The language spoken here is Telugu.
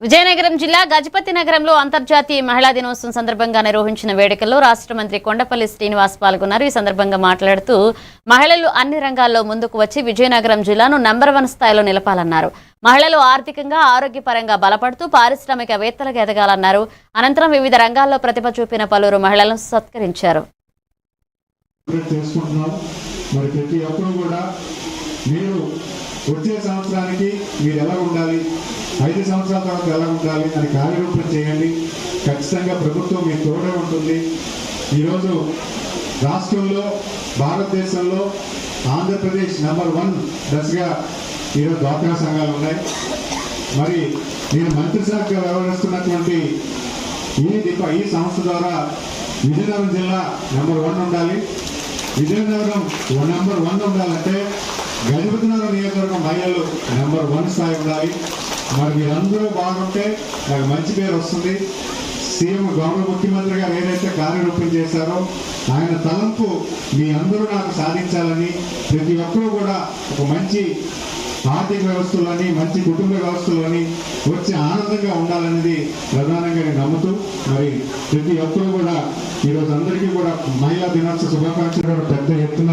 విజయనగరం జిల్లా గజపతి నగరంలో అంతర్జాతీయ మహిళా దినోత్సవం సందర్భంగా నిర్వహించిన వేడుకల్లో రాష్ట్ర మంత్రి కొండపల్లి శ్రీనివాస్ పాల్గొన్నారు. ఈ సందర్భంగా మాట్లాడుతూ మహిళలు అన్ని రంగాల్లో ముందుకు వచ్చి విజయనగరం జిల్లాను నంబర్ 1 స్థాయిలో నిలపాలన్నారు. మహిళలు ఆర్థికంగా ఆరోగ్యపరంగా బలపడుతూ పారిశ్రామికవేత్తలుగా ఎదగాలన్నారు. అనంతరం వివిధ రంగాల్లో ప్రతిభ చూపిన పలువురు మహిళలను సత్కరించారు. వచ్చే సంవత్సరానికి మీరు ఎలా ఉండాలి, 5 సంవత్సరాల తర్వాత ఎలా ఉండాలి అని కార్యరూపణ చేయండి. ఖచ్చితంగా ప్రభుత్వం మీకు తోడే ఉంటుంది. ఈరోజు రాష్ట్రంలో భారతదేశంలో ఆంధ్రప్రదేశ్ నంబర్ 1 దశగా ఈరోజు డ్వాక్రా సంఘాలు ఉన్నాయి. మరి నేను మంత్రిశాఖగా వ్యవహరిస్తున్నటువంటి ఈ సంస్థ ద్వారా విజయనగరం జిల్లా నంబర్ 1 ఉండాలి. విజయనగరం నంబర్ 1 ఉండాలంటే గజపతి నగరం నియోజకవర్గం మహిళలు నంబర్ 1 స్థాయి ఉండాలి. మరి మీరందరూ బాగుంటే నాకు మంచి పేరు వస్తుంది. సీఎం గౌరవ ముఖ్యమంత్రి గారు ఏదైతే కార్యరూపం చేశారో ఆయన తలంపు మీ అందరూ నాకు సాధించాలని, ప్రతి ఒక్కరూ కూడా ఒక మంచి ఆర్థిక వ్యవస్థలోని మంచి కుటుంబ వ్యవస్థలోని వచ్చి ఆనందంగా ఉండాలనేది ప్రధానంగా నేను నమ్ముతూ, మరి ప్రతి ఒక్కరూ కూడా ఈరోజు అందరికీ కూడా మహిళా దినోత్సవ శుభాకాంక్షలు పెద్ద ఎత్తున